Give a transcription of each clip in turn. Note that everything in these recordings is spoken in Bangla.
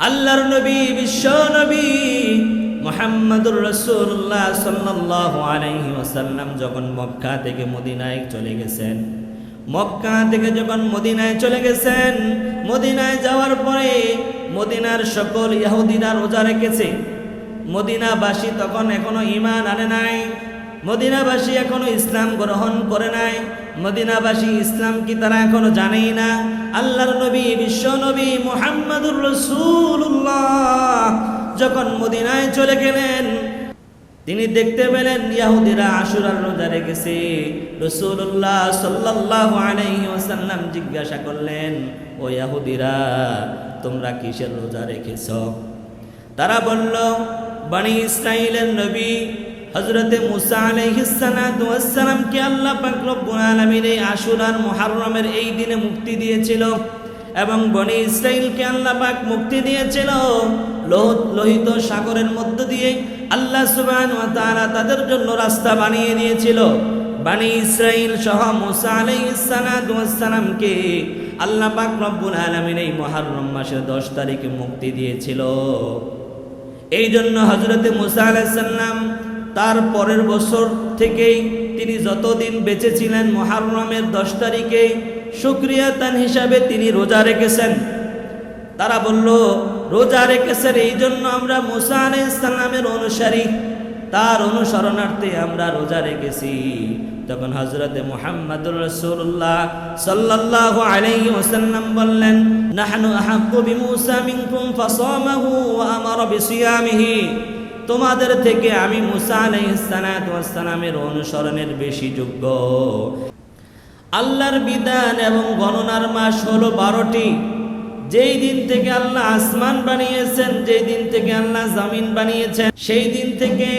আল্লাহর নবী বিশ্ব নবী মুহাম্মদুর রাসূলুল্লাহ সাল্লাল্লাহু আলাইহি ওয়াসাল্লাম যখন মক্কা থেকে মদিনায় চলে গেছেন, মক্কা থেকে যখন মদিনায় চলে গেছেন, মদিনায় যাওয়ার পরে মদিনার সকল ইহুদিরা রোজা রেখেছে। মদিনাবাসী তখন এখনো ঈমান আনে নাই, মদিনাবাসী এখনো ইসলাম গ্রহণ করে নাই, মদিনাবাসী ইসলাম কি তারা এখনো জানেই না। আল্লাহর নবী বিশ্ব নবী মুহাম্মদুর রাসূলুল্লাহ যখন মদিনায় চলে গেলেন, তিনি দেখতে পেলেন ইহুদিরা আশুরার রোজা রেখেছে। রাসূলুল্লাহ সাল্লাল্লাহু আলাইহি ওয়াসাল্লাম জিজ্ঞাসা করলেন, ও ইহুদিরা, তোমরা কিসের রোজা রেখেছো? তারা বলল, বনি ইসরাইলের নবী হযরতে মুসা আলাইহিস সালাতু ওয়াস সালামকে আল্লাহ পাক রব্বুল আলামিন এই আশুরার মুহররমের এই দিনে মুক্তি দিয়েছিল এবং বনি ইসরাইলকে আল্লাহ পাক মুক্তি দিয়েছিল লোহিত সাগরের মধ্য দিয়ে। আল্লাহ সুবহানাহু ওয়া তাআলা তাদের জন্য রাস্তা বানিয়ে দিয়েছিল। বনি ইসরাইল সহ মুসা আলাইহিস সালাতু ওয়াস সালামকে আল্লাহ পাক রব্বুল আলামিন এই মুহররম মাসের 10 তারিখে মুক্তি দিয়েছিল। এই জন্য হযরতে মুসা আলাইহিস সালাম তার পরের বছর থেকেই তিনি যতদিন বেঁচে ছিলেন মুহররমের 10 তারিখে শুকরিয়াতান হিসাবে তিনি রোজা রেখেছেন। তারা বলল, রোজা রেখেছেন এই জন্য আমরা মুসা আলাইহিস সালামের অনুসারী, তার অনুসরণার্থে আমরা রোজা রেখেছি। তখন হযরতে মুহাম্মদুর রাসূলুল্লাহ সাল্লাল্লাহু আলাইহি ওয়াসাল্লাম বললেন, নাহনু আহাক্কু বিমুসা মিনকুম ফাসামাহু ওয়া আমারা বিসিয়ামিহি। তোমাদের থেকে আমি মুসা আলাইহিস সালাতু ওয়াস সালামের অনুসরণের বেশি যোগ্য। আল্লাহর বিধান এবং গণনার মাস হলো 12টি। যেই দিন থেকে আল্লাহ আসমান বানিয়েছেন, যেই দিন থেকে আল্লাহ জমিন বানিয়েছেন, সেই দিন থেকে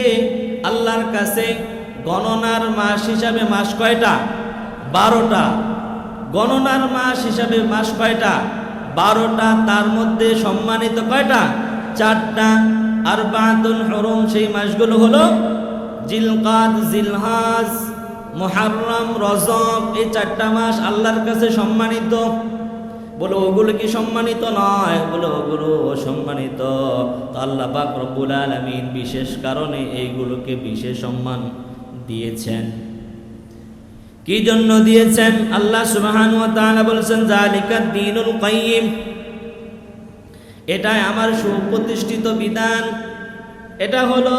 আল্লাহর কাছে গণনার মাস হিসাবে মাস কয়টা? 12টা। গণনার মাস হিসাবে মাস কয়টা? 12টা। তার মধ্যে সম্মানিত কয়টা? 4টা। আরবাতুল হুরুম, সেই মাসগুলো হলো জিলকাদ, জিলহাজ, মুহররম, রজব। এই 4টা মাস আল্লাহর কাছে সম্মানিত। বলো ওগুলো কি সম্মানিত নয়? বলো ওগুলো সম্মানিত। তো আল্লাহ পাক রব্বুল আলামিন বিশেষ কারণে এইগুলোকে বিশেষ সম্মান দিয়েছেন। কি জন্য দিয়েছেন? আল্লাহ সুবহানাহু ওয়া তাআলা বলেছেন, যালিকাদ দীনুল কাইয়্যিম, এটাই আমার সুপ্রতিষ্ঠিত বিধান, এটা হলো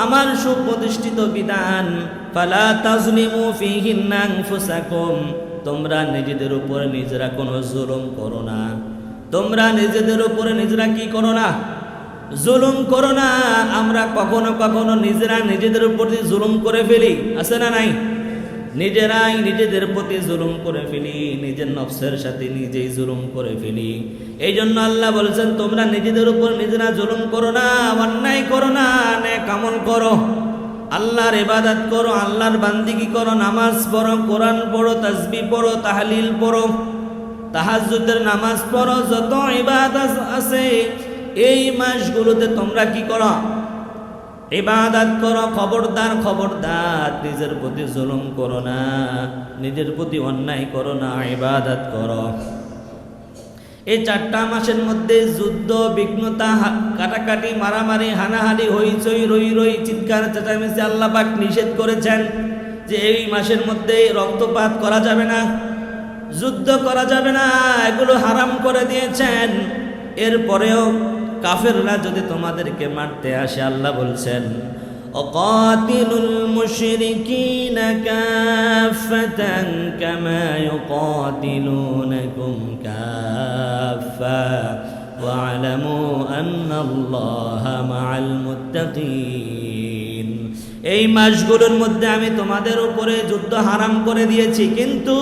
আমার সুপ্রতিষ্ঠিত বিধান। ফালা তাজলিমু ফীহিন্না আনফুসাকুম, তোমরা নিজেদের উপর নিজেরা কোনো জুলুম করো না। তোমরা নিজেদের উপরে নিজেরা কি করো না? জুলুম করো না। আমরা কখনো কখনো নিজেরা নিজেদের উপর জুলুম করে ফেলি, আছে না নাই? নিজেরাই নিজেদের প্রতি জুলুম করে ফেলি, নিজের নফসের সাথে নিজেই জুলুম করে ফেলি। এই জন্য আল্লাহ বলেছেন, তোমরা নিজেদের উপর নিজেরা জুলুম করো না, অন্যায় করো না, নেক আমল করো, আল্লাহর ইবাদত করো, আল্লাহর বান্দিগি করো, নামাজ পড়ো, কোরআন পড়ো, তাসবিহ পড়ো, তাহলিল পড়ো, তাহাজ্জুদের নামাজ পড়ো, যত ইবাদত আছে এই মাসগুলোতে তোমরা কি করো? ইবাদত করো। খবরদার খবরদার নিজের প্রতি জুলুম করো না, নিজের প্রতি অন্যায় করো না, ইবাদত করো। এই 4টা মাসের মধ্যে যুদ্ধ, বিঘ্নতা, কাটাকাটি, মারামারি, হানাহানি, হইচই, রই রই, চিৎকার চেঁচামেচি আল্লাহ পাক নিষেধ করেছেন যে এই মাসের মধ্যে রক্তপাত করা যাবে না, যুদ্ধ করা যাবে না, এগুলো হারাম করে দিয়েছেন। এরপরেও কাফেররা যদি তোমাদেরকে মারতে আসে, আল্লাহ বলছেন, অকাতিলুল মুশরিকিনা কাফাতান কামা ইউকাতিলুনাকুম কাফা ওয়া'লামু আন্নাল্লাহা মা'আল মুত্তাকিন। এই মাসগুলোর মধ্যে আমি তোমাদের উপরে যুদ্ধ হারাম করে দিয়েছি, কিন্তু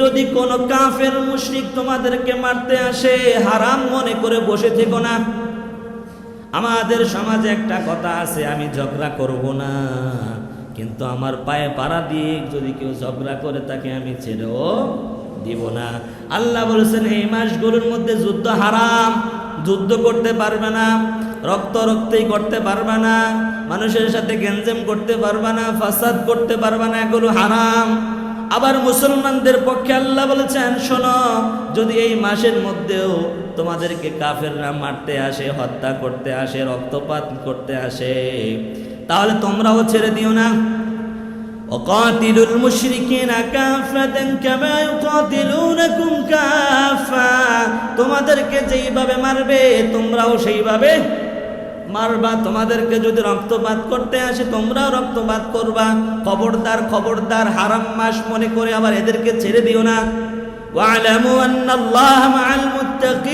যদি কোনো কাফের মুশরিক তোমাদেরকে মারতে আসে, হারাম মনে করে বসে থেকো না। আমাদের সমাজে একটা কথা আছে, আমি ঝগড়া করব না, কিন্তু আমার পায়ে পাড়া দিয়ে যদি কেউ ঝগড়া করে তাকে আমি ছেড়েও দিব না। আল্লাহ বলেছেন এই মাসগুলোর মধ্যে যুদ্ধ হারাম, যুদ্ধ করতে পারবে না, রক্তারক্তি করতে পারবে না, মানুষের সাথে গেঞ্জাম করতে পারবে না, ফাসাদ করতে পারবে না, এগুলো হারাম। আবার মুসলমানদের পক্ষে আল্লাহ বলেছেন, শোনো, যদি এই মাসের মধ্যেও তোমাদেরকে কাফেররা মারতে আসে, হত্যা করতে আসে, রক্তপাত করতে আসে, তাহলে তোমরাও ছেড়ে দিও না। ওয়াকাতিলুল মুশরিকিনা কাফাতান কামা ইউকাতিলুনাকুম কাফা, তোমাদেরকে যেইভাবে মারবে তোমরাও সেইভাবে মারবা। তোমাদেরকে যদি রক্তপাত করতে আসে তোমরাও রক্তপাত করবা। খবরদার, খবরদার, হারাম মাস মনে করে আবার এদেরকে ছেড়ে দিও না। ওয়া'লামু আন্নাল্লাহা মা'আল মুত্তাকিন,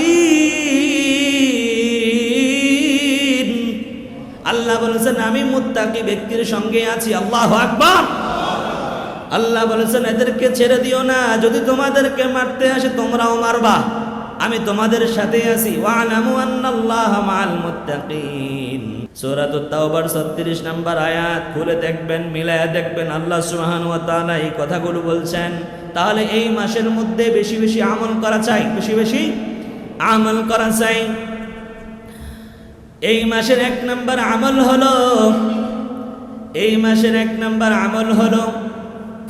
আল্লাহ বলেছেন আমি মুত্তাকি ব্যক্তির সঙ্গে আছি। আল্লাহু আকবার। আল্লাহ বলেছেন এদেরকে ছেড়ে দিও না, যদি তোমাদেরকে মারতে আসে তোমরাও মারবা, আমি তোমাদের সাথে আছি। ওয়া'লামু আন্নাল্লাহা মা'আল মুত্তাকিন। সূরাতুত তাওবার 36 নম্বর আয়াত খুলে দেখবেন, মিলায়া দেখবেন, আল্লাহ সুবহানাহু ওয়া তাআলা এই কথাগুলো বলছেন। তাহলে এই মাসের মধ্যে বেশি বেশি আমল করা চাই, বেশি বেশি আমল করা চাই। এই মাসের 1 নম্বর আমল হলো, এই মাসের 1 নম্বর আমল হলো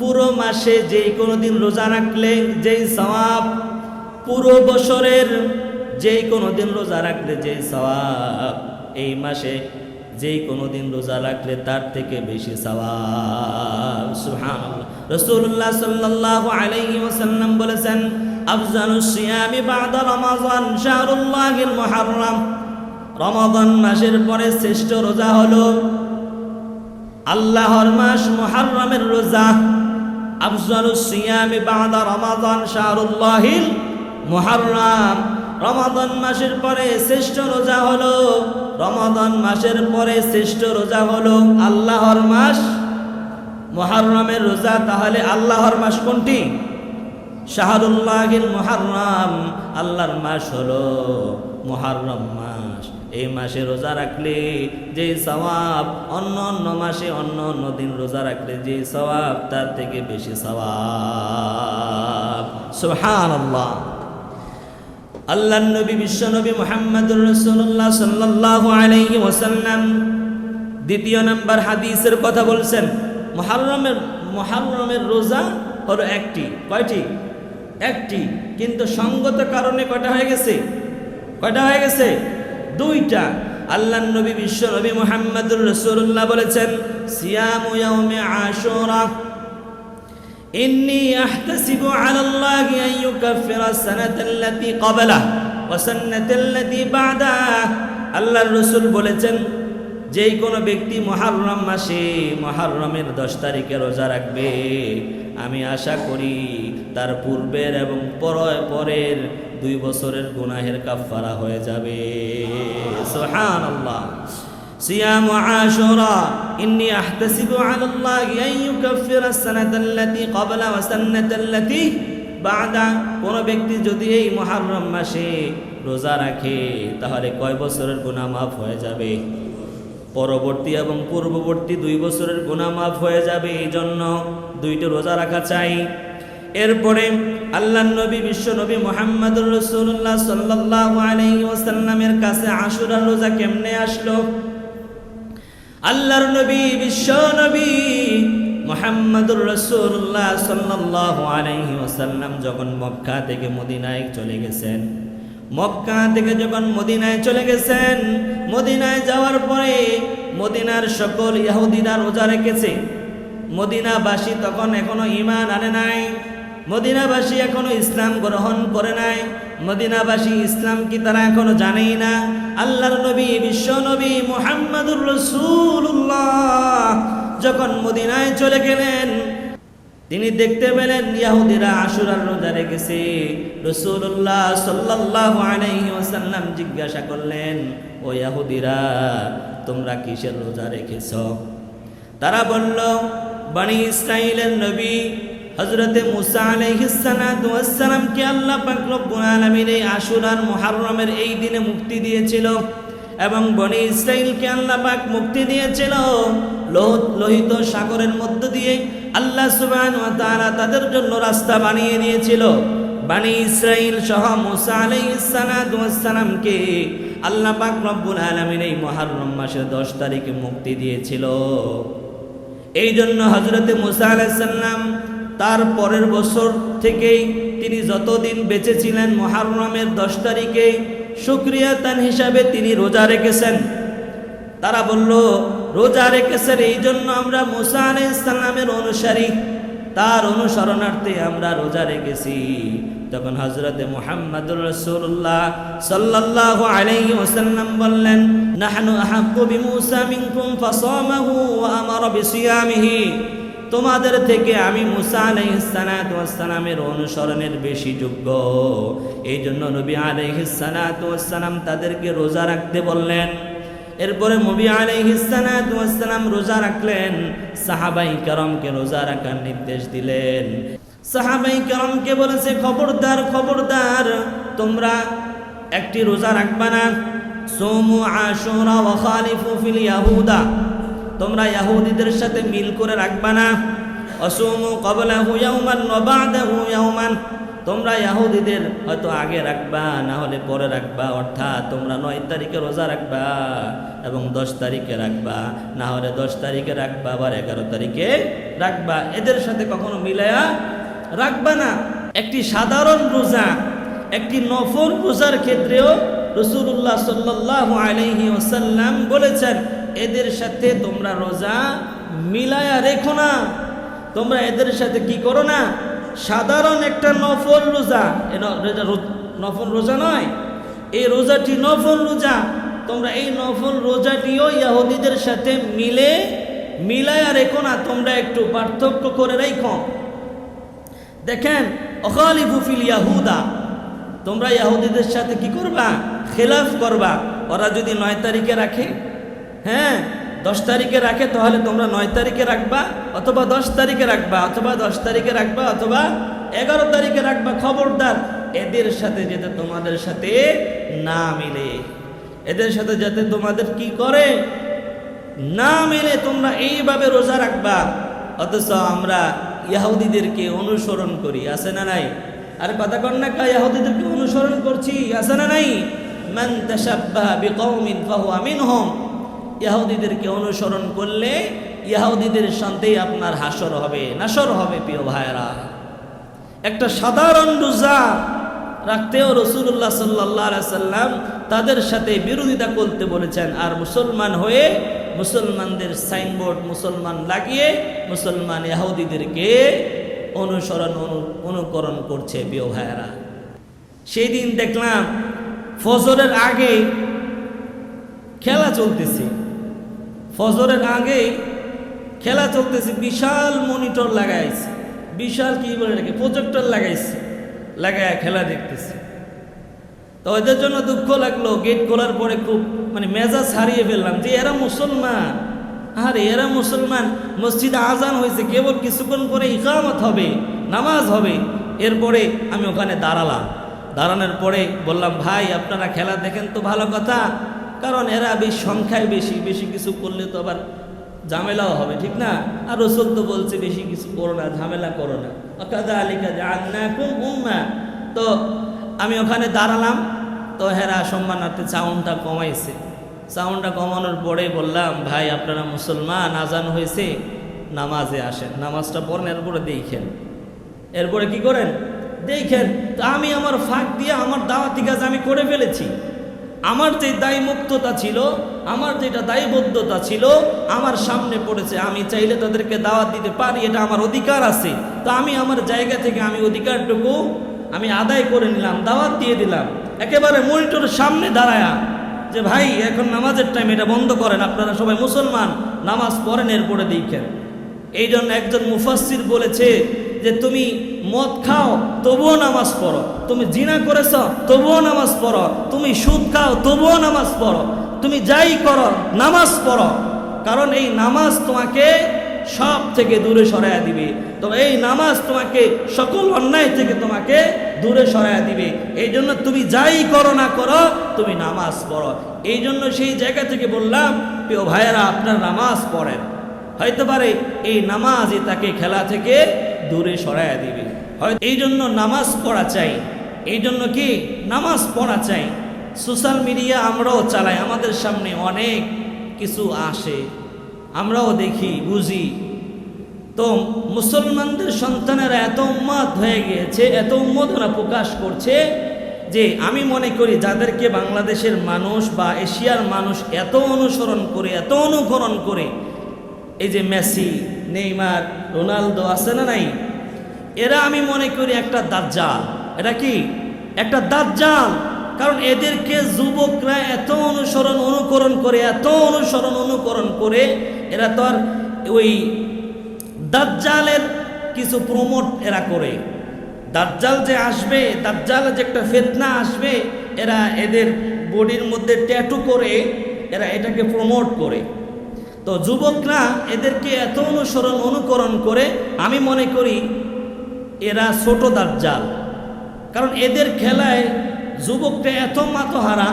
পুরো মাসে যেই কোনো দিন রোজা রাখলে যেই সওয়াব, পুরো বছরের যেই কোনো দিন রোজা রাখলে যেই সওয়াব, এই মাসে যেই কোনো দিন রোজা রাখলে তার থেকে বেশি সওয়াব। সুবহানাল্লাহ। রাসূলুল্লাহ সাল্লাল্লাহু আলাইহি ওয়াসাল্লাম বলেছেন, আফজালুস সিয়ামি বা'দা রমাযান শাহরুল্লাহিল মুহাররম, রমাদান মাসের পরে শ্রেষ্ঠ রোজা হলো আল্লাহর মাস মুহররমের রোজা। আফজালুস সিয়ামি বা'দা রমাযান শাহরুল্লাহিল মুহররম, রমাদান মাসের পরে শ্রেষ্ঠ রোজা হলো, রমাদান মাসের পরে শ্রেষ্ঠ রোজা হলো আল্লাহর মাস মুহররমের রোজা। তাহলে আল্লাহর মাস কোনটি? শাহরুল্লাহিল মুহররম, আল্লাহর মাস হলো মুহররম মাস। এই মাসে রোজা রাখলে যে সওয়াব, অন্য অন্য মাসে অন্য অন্য দিন রোজা রাখলে যে সওয়াব তার থেকে বেশি সওয়াব। সুবহানাল্লাহ। আল্লাহর নবী বিশ্ব নবী মুহাম্মদুর রাসূলুল্লাহ সাল্লাল্লাহু আলাইহি ওয়াসাল্লাম দ্বিতীয় নাম্বার হাদিসের কথা বলছেন। মুহররমের রোজা হলো একটি। কয়টি? একটি। কিন্তু সঙ্গত কারণে কয়টা হয়ে গেছে? কয়টা হয়ে গেছে? দুইটা। আল্লাহর নবী বিশ্ব নবী মুহাম্মদুর রাসূলুল্লাহ বলেছেন, সিয়ামু ইয়াউমি আশুরা ইন্নী আহতাসিবু আলাল্লাহি আন ইউকাফিরা সানাতাল্লাতী ক্বাবলাহু ওয়া সানাতাল্লাতী বা'দাহু। আল্লাহর রাসূল বলেছেন, যেই কোনো ব্যক্তি মুহররম মাসে মুহররমের 10 তারিখে রোজা রাখবে, আমি আশা করি তার পূর্বের এবং পরের 2 বছরের গুনাহের কাফারা হয়ে যাবে। সুবহানাল্লাহ। সিয়ামু আশুরা ইন্নী আহতাসিবু আলাল্লাহি আন ইউকাফিরা সানাতাল্লাতী ক্বাবলাহু ওয়া সানাতাল্লাতী বা'দাহু। কোন ব্যক্তি যদি এই মুহররম মাসে রোজা রাখে তাহলে কয় বছরের গুনাহ মাফ হয়ে যাবে? পরবর্তী এবং পূর্ববর্তী 2 বছরের গুনাহ মাফ হয়ে যাবে। এই জন্য 2টা রোজা রাখা চাই। এরপরে আল্লাহর নবী বিশ্ব নবী মুহাম্মদুর রাসূলুল্লাহ সাল্লাল্লাহু আলাইহি ওয়াসাল্লামের কাছে আশুরার রোজা কেমনে আসলো? আল্লাহর নবী বিশ্ব নবী মুহাম্মদুর রাসূলুল্লাহ সাল্লাল্লাহু আলাইহি ওয়াসাল্লাম যখন মক্কা থেকে মদিনায় চলে গেছেন, মক্কা থেকে যখন মদিনায় চলে গেছেন, মদিনায় যাওয়ার পরে মদিনার সকল ইহুদিরা রোজা রেখেছে। মদিনাবাসী তখন এখনো ঈমান আনে নাই, মদিনাবাসী এখনো ইসলাম গ্রহণ করে নাই, মদিনাবাসী ইসলাম কি তারা এখনো জানেই না। আল্লাহর নবী বিশ্ব নবী মুহাম্মদুর রাসূলুল্লাহ যখন মদিনায় চলে গেলেন, তিনি দেখতে পেলেন ইহুদিরা আশুরার রোজা রেখেছে। রাসূলুল্লাহ সাল্লাল্লাহু আলাইহি ওয়াসাল্লাম জিজ্ঞাসা করলেন, ও ইহুদিরা, তোমরা কিসের রোজা রেখেছ? তারা বলল, বনি ইসরাইলের নবী হযরতে মুসা আলাইহিস সালাতু ওয়াস সালামকে আল্লাহ পাক রব্বুল আলামিন এই আশুরার মুহররমের এই দিনে মুক্তি দিয়েছিল এবং বনি ইসরাইলকে আল্লাহ পাক মুক্তি দিয়েছিল লোহিত সাগরের মধ্য দিয়ে। আল্লাহ সুবহানাহু ওয়া তাআলা তাদের জন্য রাস্তা বানিয়ে দিয়েছিল। বনি ইসরাইল সহ মুসা আলাইহিস সালাতু ওয়াস সালামকে আল্লাহ পাক রব্বুল আলামিন এই মুহররম মাসের 10 তারিখে মুক্তি দিয়েছিল। এই জন্য হযরতে মুসা আলাইহিস সালাম তার পরের বছর থেকেই তিনি যতদিন বেঁচে ছিলেন মুহররমের 10 তারিখে শুকরিয়াতান হিসাবে তিনি রোজা রেখেছেন। তারা বলল রোজা রেখেছেন এই জন্য আমরা মুসা আলাইহিস সালামের অনুসারী, তার অনুসরণার্থে আমরা রোজা রেখেছি। তখন হযরতে মুহাম্মদুর রাসূলুল্লাহ সাল্লাল্লাহু আলাইহি ওয়াসাল্লাম বললেন, নাহনু আহাক্কু বিমুসা মিনকুম ফাসামাহু ওয়া আমারা বিসিয়ামিহি, তোমাদের থেকে আমি মুসা আলাইহিস সালাতু ওয়াস সালামের অনুসরণের বেশি যোগ্য। এই জন্য নবী আলাইহিস সালাতু ওয়াস সালাম তাদেরকে রোজা রাখতে বললেন। এরপরে নবী আলাইহিস সালাতু ওয়াস সালাম রোজা রাখলেন, সাহাবায়ে কেরামকে রোজা রাখার নির্দেশ দিলেন। সাহাবায়ে কেরামকে বলেছে, খবরদার খবরদার, তোমরা একটি রোজা রাখবা না। সুমু আশুরা ওয়া খালিফু ফিল ইয়াহুদা, তোমরা ইহুদিদের সাথে মিল করে রাখবা না। আসুমু ক্বাবলাহু ইয়াওমান ওয়া বা'দাহু ইয়াওমান, তোমরা ইহুদিদের হয়তো আগে রাখবা, না হলে পরে রাখবা। অর্থাৎ তোমরা 9 তারিখে রোজা রাখবা এবং 10 তারিখে রাখবা, না হলে 10 তারিখে রাখবা আবার 11 তারিখে রাখবা। এদের সাথে কখনো মিলায়া রাখবা না। একটি সাধারণ রোজা, একটি নফল রোজার ক্ষেত্রেও রাসূলুল্লাহ সাল্লাল্লাহু আলাইহি ওয়াসাল্লাম বলেছেন, এদের সাথে তোমরা রোজা মিলায়া রেখো না, তোমরা এদের সাথে কি করো না। সাধারণ একটা নফল রোজা, নফল রোজা নয়, এই রোজাটি নফল রোজা, তোমরা এই নফল রোজাটিও ইহুদিদের সাথে মিলায়া রেখো না, তোমরা একটু পার্থক্য করে রেখো। দেখেন, অখালিফু ফিল ইয়াহুদা, তোমরা ইহুদিদের সাথে কি করবা, খেলাফ করবা। ওরা যদি 9 তারিখে রাখে, হ্যাঁ 10 তারিখে রাখে, তাহলে তোমরা 9 তারিখে রাখবা, অথবা 10 তারিখে রাখবা, অথবা 10 তারিখে রাখবা, অথবা 11 তারিখে রাখবা। খবরদার এদের সাথে যাতে তোমাদের সাথে না মিলে, এদের সাথে যাতে তোমাদের কি করে না মিলে, তোমরা এইভাবে রোজা রাখবা। অথচ আমরা ইহুদিদেরকে অনুসরণ করি, আছে না নাই? আর কথা কন না, ইহুদিদেরকে অনুসরণ করছি, আছে না নাই? মান তাশাব্বাহা বিকওমিন ফাহুয়া মিনহুম, ইহুদিদেরকে অনুসরণ করলে ইহুদিদের সাথেই আপনার হাসর হবে, নাসর হবে। প্রিয় ভাইরা, একটা সাধারণ রোজা রাখতেও রাসূলুল্লাহ সাল্লাল্লাহু আলাইহি সাল্লাম তাদের সাথে বিরোধিতা করতে বলেছেন। আর মুসলমান হয়ে মুসলমানদের সাইনবোর্ড মুসলমান লাগিয়ে মুসলমান ইহুদিদেরকে অনুকরণ করছে। প্রিয় ভাইরা, সেই দিন দেখলাম ফজরের আগে খেলা চলতেছে, ফজরের আগে খেলা চলতেছে, বিশাল মনিটর লাগাইছে, বিশাল কি বলে রেখে প্রজেক্টর লাগাইছে, লাগায় খেলা দেখতেছে। তো ওদের জন্য দুঃখ লাগলো। গেট খোলার পরে খুব মেজাজ হারিয়ে ফেললাম যে এরা মুসলমান, আরে এরা মুসলমান, মসজিদে আজান হয়েছে, কেবল কিছুক্ষণ পরে ইকামত হবে, নামাজ হবে। এরপরে আমি ওখানে দাঁড়ালাম, দাঁড়ানোর পরে বললাম, ভাই আপনারা খেলা দেখেন তো ভালো কথা, কারণ এরা বেশ সংখ্যায় বেশি, বেশি কিছু করলে তো আবার ঝামেলাও হবে, ঠিক না? আর রাসূল তো বলছে বেশি কিছু করো না, ঝামেলা করো না। ওয়াকাযালিকা জাআলনাকুম উম্মাহ। তো আমি ওখানে দাঁড়ালাম, তো হেরা সম্মানার্থে সাউন্ডটা কমাইছে। সাউন্ডটা কমানোর পরে বললাম, ভাই আপনারা মুসলমান, আজান হয়েছে, নামাজে আসেন, নামাজটা পড়েন, এরপরে দেখেন। এরপরে কি করেন দেখেন। তো আমি আমার ফাঁক দিয়ে আমার দাওয়াতি কাজ আমি করে ফেলেছি। আমার যে দায়মুক্ততা ছিল, আমার যেটা দায়বদ্ধতা ছিল আমার সামনে পড়েছে। আমি চাইলে তাদেরকে দাওয়াত দিতে পারি, এটা আমার অধিকার আছে। তো আমি আমার জায়গা থেকে আমি অধিকারটুকু আমি আদায় করে নিলাম, দাওয়াত দিয়ে দিলাম, একেবারে মনিটরের সামনে দাঁড়ায়া যে ভাই এখন নামাজের টাইম, এটা বন্ধ করেন, আপনারা সবাই মুসলমান, নামাজ পড়েন, এরপরে দেখেন। এই জন্য একজন মুফাসসির বলেছে যে তুমি মদ খাও তবুও নামাজ পড়ো, তুমি জিনা করেছ তবুও নামাজ পড়ো, তুমি সুদ খাও তবুও নামাজ পড়ো, তুমি যাই করো নামাজ পড়ো, কারণ এই নামাজ তোমাকে সব থেকে দূরে সরাইয়া দিবে। তো এই নামাজ তোমাকে সকল অন্যায় থেকে তোমাকে দূরে সরাইয়া দিবে। এই জন্য তুমি যাই করো না করো, তুমি নামাজ পড়ো। এই জন্য সেই জায়গা থেকে বললাম, প্রিয় ভাইয়েরা, আপনার নামাজ পড়েন, হয়তো পারে এই নামাজই তাকে খেলা থেকে দূরে সরাইয়া দিবে। হয়তো এই জন্য নামাজ পড়া চাই, এই জন্য কি নামাজ পড়া চাই। সোশ্যাল মিডিয়া আমরাও চালাই, আমাদের সামনে অনেক কিছু আসে, আমরাও দেখি বুঝি। তো তো মুসলমানদের সন্তানেরা এত উন্মাদ হয়ে গিয়েছে, এত উন্মাদনা প্রকাশ করছে যে আমি মনে করি যাদেরকে বাংলাদেশের মানুষ বা এশিয়ার মানুষ এত অনুসরণ করে, এত অনুকরণ করে, এই যে মেসি, নেইমার, রোনালদো আছে না নাই, এরা আমি মনে করি একটা দাজ্জাল। এটা কি একটা দাজ্জাল? কারণ এদেরকে যুবকরা এত অনুকরণ করে, এত অনুকরণ করে, এরা তো আর ওই দাজ্জালের কিছু প্রমোট এরা করে। দাজ্জাল যে আসবে, দাজ্জালের যে একটা ফিতনা আসবে, এরা এদের বডির মধ্যে ট্যাটু করে এরা এটাকে প্রমোট করে। তো যুবকরা এদেরকে এত অনুকরণ করে, আমি মনে করি এরা ছোট দাজ্জাল। কারণ এদের খেলায় যুবকটা এত মাতহারা,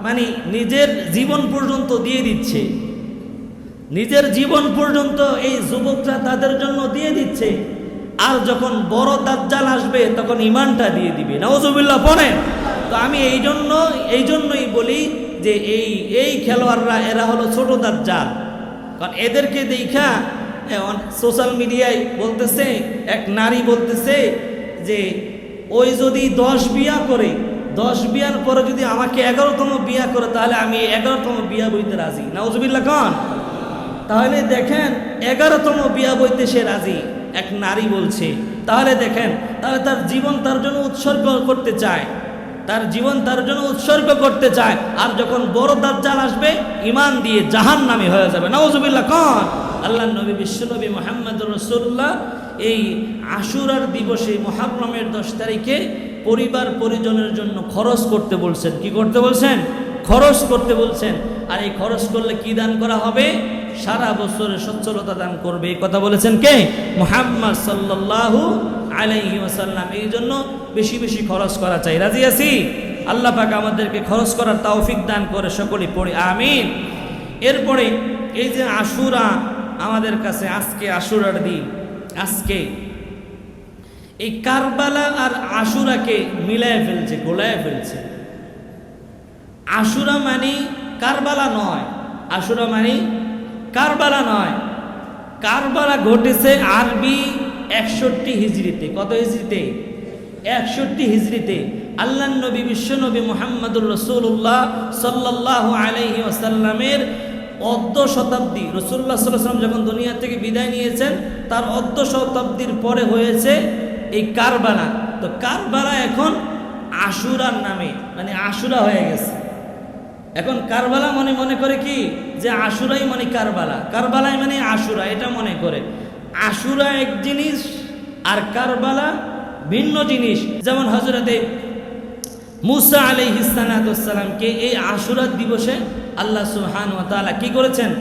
মানে নিজের জীবন পর্যন্ত দিয়ে দিচ্ছে, নিজের জীবন পর্যন্ত এই যুবকরা তাদের জন্য দিয়ে দিচ্ছে। আর যখন বড় দাজ্জাল আসবে তখন ইমানটা দিয়ে দিবে। নাউজুবিল্লাহ পড়েন। তো আমি এই জন্যই বলি যে এই খেলোয়াড়রা এরা হলো ছোট দাজ্জাল। কারণ এদেরকে দেখা সোশ্যাল মিডিয়ায় বলতেছে, এক নারী বলতেছে যে ওই যদি 10 বিয়া করে, 10 বিয়ার পরে যদি আমাকে 11তম বিয়া করে, তাহলে আমি 11তম বিয়া বইতে রাজি। নাউজুবিল্লাহ খান। তাহলে দেখেন 11তম বিয়া বইতে সে রাজি, এক নারী বলছে। তাহলে দেখেন, তাহলে তার জীবন তার জন্য উৎসর্গ করতে চায়, তার জীবন তার জন্য উৎসর্গ করতে চায়। আর যখন বড় দাজ্জাল আসবে, ইমান দিয়ে জাহান্নামী হয়ে যাবে। নাউজুবিল্লাহ খান। আল্লাহ নবী বিশ্বনবী মুহাম্মদুর রাসূলুল্লাহ এই আশুরার দিবসে মুহররমের 10 তারিখে পরিবার পরিজনের জন্য খরচ করতে বলছেন। কি করতে বলছেন? খরচ করতে বলছেন। আর এই খরচ করলে কি দান করা হবে? সারা বছরের সচ্ছলতা দান করবে। এই কথা বলেছেন কে? মুহাম্মদ সাল্লাল্লাহু আলাইহি ওয়াসাল্লাম। এই জন্য বেশি বেশি খরচ করা চাই। রাজি আছি? আল্লাহ পাক আমাদেরকে খরচ করার তৌফিক দান করে। সকলেই পড়ি আমিন। এরপরে এই যে আশুরা আমাদের কাছে, আজকে আশুরার দিন, আজকে এই কারবালা আর আশুরাকে মিলায় ফেলছে, গোলায় ফেলছে। আশুরা মানে কারবালা নয়, আশুরা মানে কারবালা নয়। কারবালা ঘটেছে আরবি 61 হিজরিতে। কত হিজরিতে? 61 হিজরিতে। আল্লাহ নবী বিশ্বনবী মুহাম্মদুর রাসূলুল্লাহ সাল্লাল্লাহু আলাইহি ওয়াসাল্লামের অর্ধ শতাব্দী, রাসূলুল্লাহ সাল্লাল্লাহু আলাইহি ওয়াসাল্লাম যখন দুনিয়া থেকে বিদায় নিয়েছেন, তার অর্ধ শতাব্দীর পরে হয়েছে এই কারবালা। তো কারবালা এখন আশুরার নামে, মানে আশুরা হয়ে গেছে। এখন কারবালা মনে করে কি যে আশুরাই মানে কারবালা, কারবালাই মানে আশুরা, এটা মনে করে। আশুরা এক জিনিস আর কারবালা ভিন্ন জিনিস। যেমন হযরতে মুসা আলাইহিস সালামকে এই আশুরার দিবসে আল্লাহ সুবহানাহু ওয়া তাআলা কি করেছেন?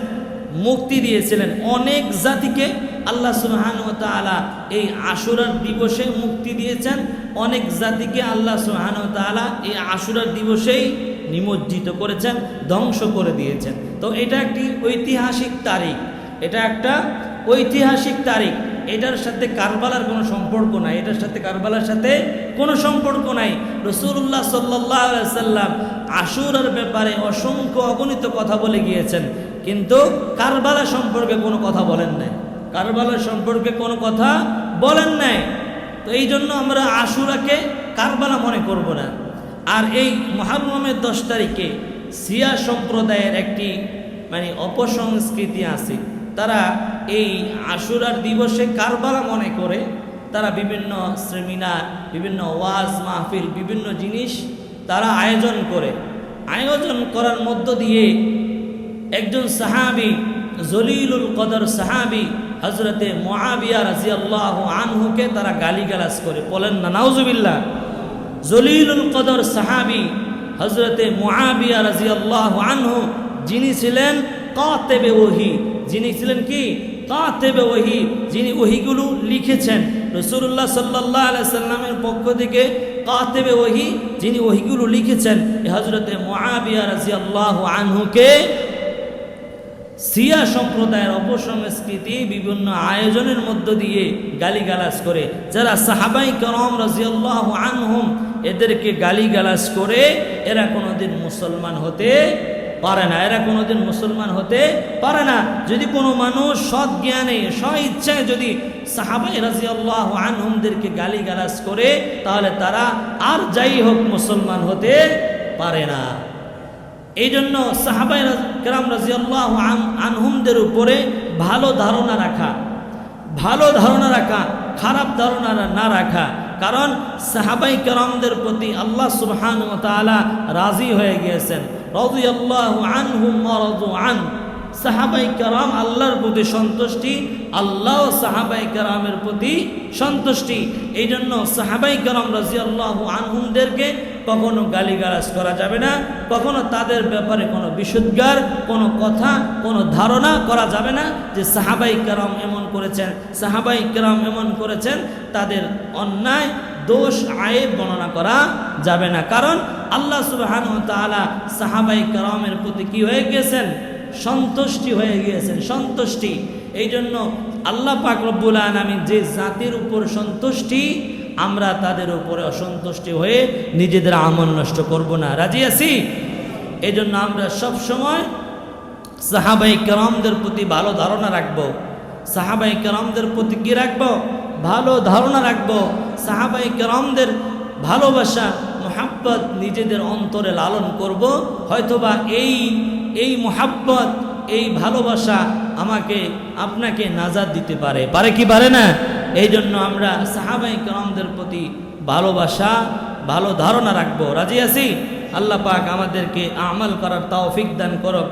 মুক্তি দিয়েছিলেন। অনেক জাতিকে আল্লাহ সুবহানাহু ওয়া তাআলা এই আশুরার দিবসে মুক্তি দিয়েছেন। অনেক জাতিকে আল্লাহ সুবহানাহু ওয়া তাআলা এই আশুরার দিবসেই নিমজ্জিত করেছেন, ধ্বংস করে দিয়েছেন। তো এটা একটি ঐতিহাসিক তারিখ, এটা একটা ঐতিহাসিক তারিখ। এটার সাথে কারবালার কোনো সম্পর্ক নাই, এটার সাথে কারবালার সাথে কোনো সম্পর্ক নাই। রাসূলুল্লাহ সাল্লাল্লাহু আলাইহি ওয়াসাল্লাম আশুরার ব্যাপারে অসংখ্য অগণিত কথা বলে গিয়েছেন, কিন্তু কারবালা সম্পর্কে কোনো কথা বলেন নাই, কারবালার সম্পর্কে কোনো কথা বলেন নাই। তো এই জন্য আমরা আশুরাকে কারবালা মনে করব না। আর এই মুহররমের 10 তারিখে শিয়া সম্প্রদায়ের একটি মানে অপসংস্কৃতি আছে। তারা এই আশুরার দিবসে কারবালা মনে করে, তারা বিভিন্ন সেমিনার, বিভিন্ন ওয়াজ মাহফিল, বিভিন্ন জিনিস তারা আয়োজন করে। আয়োজন করার মধ্য দিয়ে একজন সাহাবী, জলিলুল কদর সাহাবী হযরতে মুআবিয়া রাদিয়াল্লাহু আনহুকে তারা গালিগালাজ করে। বলেন না নাউজুবিল্লাহ। জলিলুল কদর সাহাবী হযরতে মুআবিয়া রাদিয়াল্লাহু আনহু, যিনি ছিলেন কাতেবে ওহী, যিনি ছিলেন কি? কাতেবে ওহী, যিনি ওহীগুলো লিখেছেন। রাসূলুল্লাহ সাল্লাল্লাহু আলাইহি সাল্লামের পক্ষ থেকে কাতেবে ওহী, যিনি ওহীগুলো লিখেছেন, হযরতে মুআবিয়া রাদিয়াল্লাহু আনহুকে শিয়া সম্প্রদায়ের অপসংস্কৃতি বিভিন্ন আয়োজনের মধ্য দিয়ে গালিগালাজ করে। যারা সাহাবাই কেরাম রাদিয়াল্লাহু আনহুম, এদেরকে গালিগালাজ করে এরা কোনোদিন মুসলমান হতে পারে না, এরা কোনোদিন মুসলমান হতে পারে না। যদি কোনো মানুষ সৎ জ্ঞানে স্ব ইচ্ছায় যদি সাহাবায়ে রাদিয়াল্লাহু আনহুমদেরকে গালিগালাজ করে, তাহলে তারা আর যাই হোক মুসলমান হতে পারে না। এই জন্য সাহাবায়ে কেরাম রাদিয়াল্লাহু আনহুমদের উপরে ভালো ধারণা রাখা, খারাপ ধারণা না রাখা। কারণ সাহাবায়ে কেরামদের প্রতি আল্লাহ সুবহানাহু ওয়া তাআলা রাজি হয়ে গিয়েছেন। রাদিয়াল্লাহু আনহুম ওয়া রাদু আন। সাহাবায়ে কেরাম আল্লাহর প্রতি সন্তুষ্টি, আল্লাহ সাহাবায়ে কেরামের প্রতি সন্তুষ্টি। এই জন্য সাহাবায়ে কেরাম রাদিয়াল্লাহু আনহুমদেরকে কখনো গালিগালাজ করা যাবে না, কখনো তাদের ব্যাপারে কোনো বিশুদ্ধার কোনো কথা কোনো ধারণা করা যাবে না যে সাহাবায়ে কেরাম এমন করেছেন, সাহাবায়ে কেরাম এমন করেছেন। তাদের অন্যায় দোষ আয়েব বর্ণনা করা যাবে না। কারণ আল্লাহ সুবহানাহু ওয়া তাআলা সাহাবায়ে কেরামের প্রতি কি হয়ে গিয়েছেন? সন্তুষ্টি হয়ে গিয়েছেন, সন্তুষ্টি। এই জন্য আল্লাহ পাক রব্বুল আলামিন যে জাতির উপর সন্তুষ্টি, আমরা তাদের উপরে অসন্তুষ্টি হয়ে নিজেদের আমল নষ্ট করব না। রাজি আছি? এই জন্য আমরা সব সময় সাহাবায়ে কেরামদের প্রতি ভালো ধারণা রাখব। সাহাবায়ে কেরামদের প্রতি কি রাখব? ভালো ধারণা রাখব। সাহাবায়ে কেরামদের ভালোবাসা মুহাব্বত নিজেদের অন্তরে লালন করব। হয়তোবা এই মুহাব্বত এই ভালোবাসা আমাকে আপনাকে নাজাত দিতে পারে, পারে কি পারে না? এই জন্য আমরা সাহাবায়ে কেরামদের প্রতি ভালোবাসা ভালো ধারণা রাখবো। রাজি আছি? আল্লাহ পাক আমাদেরকে আমল করার তৌফিক দান করুক।